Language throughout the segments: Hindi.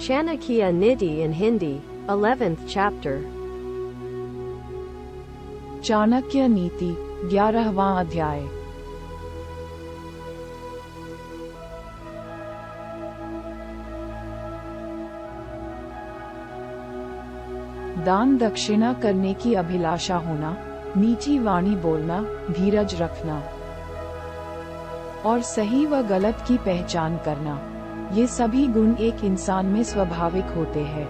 Chanakya Niti in Hindi, 11th chapter. Chanakya नीति 11वां अध्याय। दान दक्षिणा करने की अभिलाषा होना, मीठी वाणी बोलना, धीरज रखना और सही व गलत की पहचान करना, ये सभी गुण एक इंसान में स्वाभाविक होते हैं।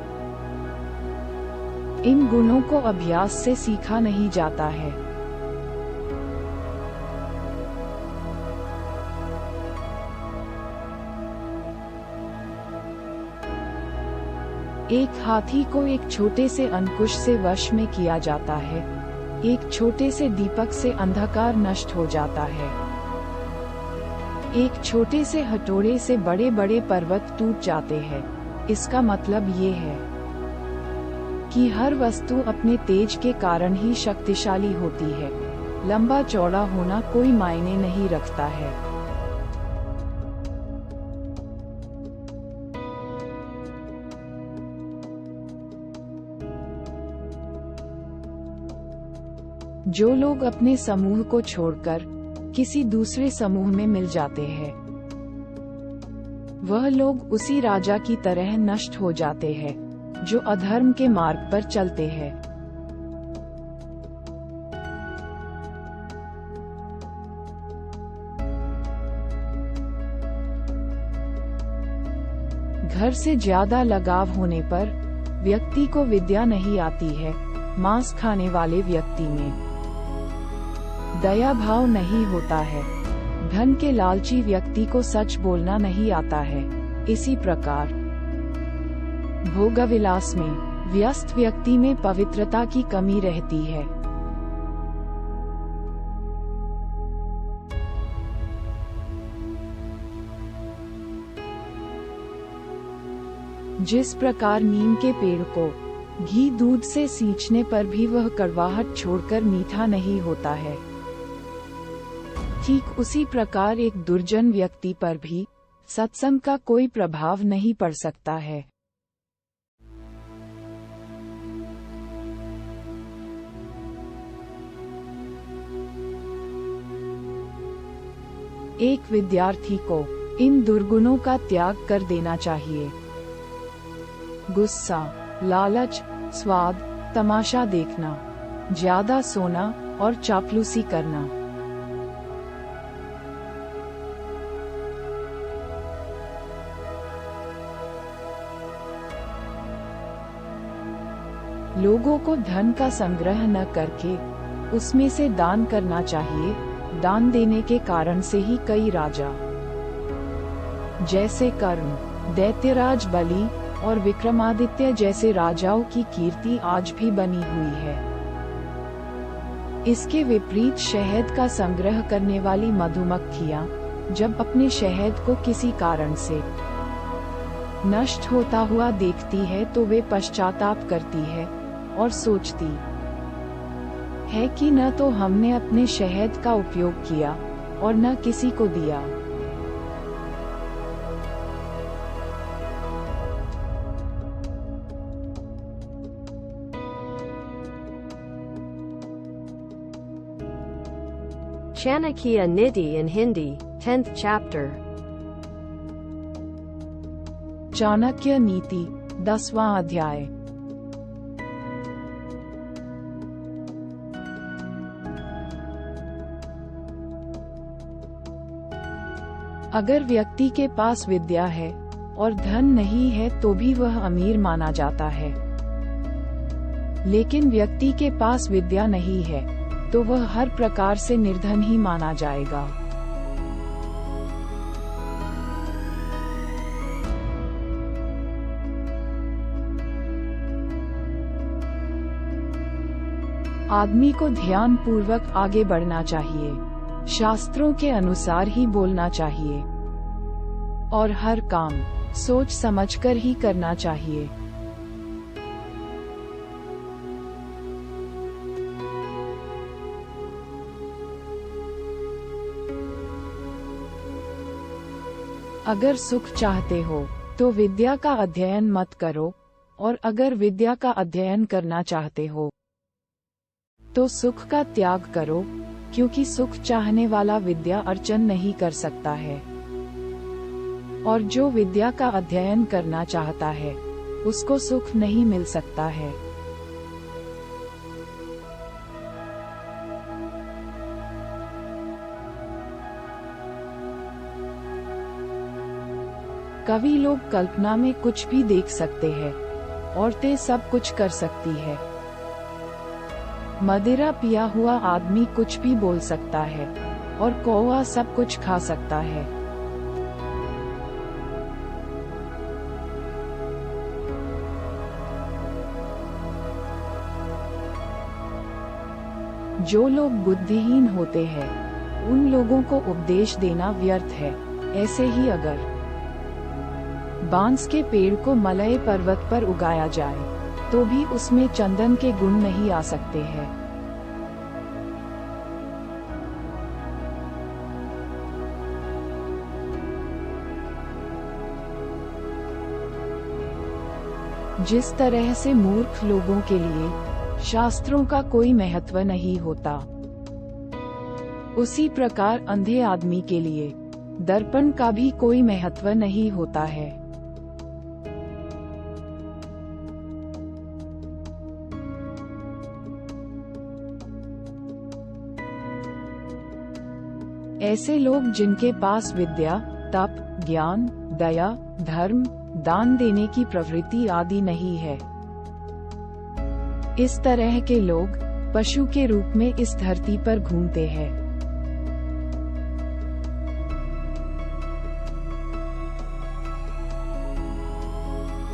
इन गुणों को अभ्यास से सीखा नहीं जाता है। एक हाथी को एक छोटे से अंकुश से वश में किया जाता है, एक छोटे से दीपक से अंधकार नष्ट हो जाता है। एक छोटे से हथौड़े से बड़े बड़े पर्वत टूट जाते हैं। इसका मतलब ये है कि हर वस्तु अपने तेज के कारण ही शक्तिशाली होती है। लंबा चौड़ा होना कोई मायने नहीं रखता है। जो लोग अपने समूह को छोड़कर किसी दूसरे समूह में मिल जाते हैं, वह लोग उसी राजा की तरह नष्ट हो जाते हैं जो अधर्म के मार्ग पर चलते हैं। घर से ज्यादा लगाव होने पर व्यक्ति को विद्या नहीं आती है। मांस खाने वाले व्यक्ति में दया भाव नहीं होता है। धन के लालची व्यक्ति को सच बोलना नहीं आता है। इसी प्रकार भोगविलास में व्यस्त व्यक्ति में पवित्रता की कमी रहती है। जिस प्रकार नीम के पेड़ को घी दूध से सींचने पर भी वह कड़वाहट छोड़कर मीठा नहीं होता है, ठीक उसी प्रकार एक दुर्जन व्यक्ति पर भी सत्संग का कोई प्रभाव नहीं पड़ सकता है। एक विद्यार्थी को इन दुर्गुणों का त्याग कर देना चाहिए। गुस्सा, लालच, स्वाद, तमाशा देखना, ज्यादा सोना और चापलूसी करना। लोगों को धन का संग्रह न करके उसमें से दान करना चाहिए। दान देने के कारण से ही कई राजा जैसे कर्ण, दैत्यराज बलि और विक्रमादित्य जैसे राजाओं की कीर्ति आज भी बनी हुई है। इसके विपरीत शहद का संग्रह करने वाली मधुमक्खियां जब अपने शहद को किसी कारण से नष्ट होता हुआ देखती है तो वे पश्चाताप करती है और सोचती है कि न तो हमने अपने शहद का उपयोग किया और न किसी को दिया। Chanakya Niti in Hindi, 10th chapter. Chanakya नीति 10वां अध्याय। अगर व्यक्ति के पास विद्या है और धन नहीं है तो भी वह अमीर माना जाता है, लेकिन व्यक्ति के पास विद्या नहीं है तो वह हर प्रकार से निर्धन ही माना जाएगा। आदमी को ध्यान पूर्वक आगे बढ़ना चाहिए, शास्त्रों के अनुसार ही बोलना चाहिए और हर काम सोच समझकर ही करना चाहिए। अगर सुख चाहते हो तो विद्या का अध्ययन मत करो, और अगर विद्या का अध्ययन करना चाहते हो तो सुख का त्याग करो, क्योंकि सुख चाहने वाला विद्या अर्जन नहीं कर सकता है, और जो विद्या का अध्ययन करना चाहता है उसको सुख नहीं मिल सकता है। कवि लोग कल्पना में कुछ भी देख सकते हैं, औरतें सब कुछ कर सकती है, मदिरा पिया हुआ आदमी कुछ भी बोल सकता है, और कौवा सब कुछ खा सकता है। जो लोग बुद्धिहीन होते हैं उन लोगों को उपदेश देना व्यर्थ है। ऐसे ही अगर बांस के पेड़ को मलय पर्वत पर उगाया जाए तो भी उसमें चंदन के गुण नहीं आ सकते हैं। जिस तरह से मूर्ख लोगों के लिए शास्त्रों का कोई महत्व नहीं होता, उसी प्रकार अंधे आदमी के लिए दर्पण का भी कोई महत्व नहीं होता है। ऐसे लोग जिनके पास विद्या, तप, ज्ञान, दया, धर्म, दान देने की प्रवृत्ति आदि नहीं है, इस तरह के लोग पशु के रूप में इस धरती पर घूमते हैं।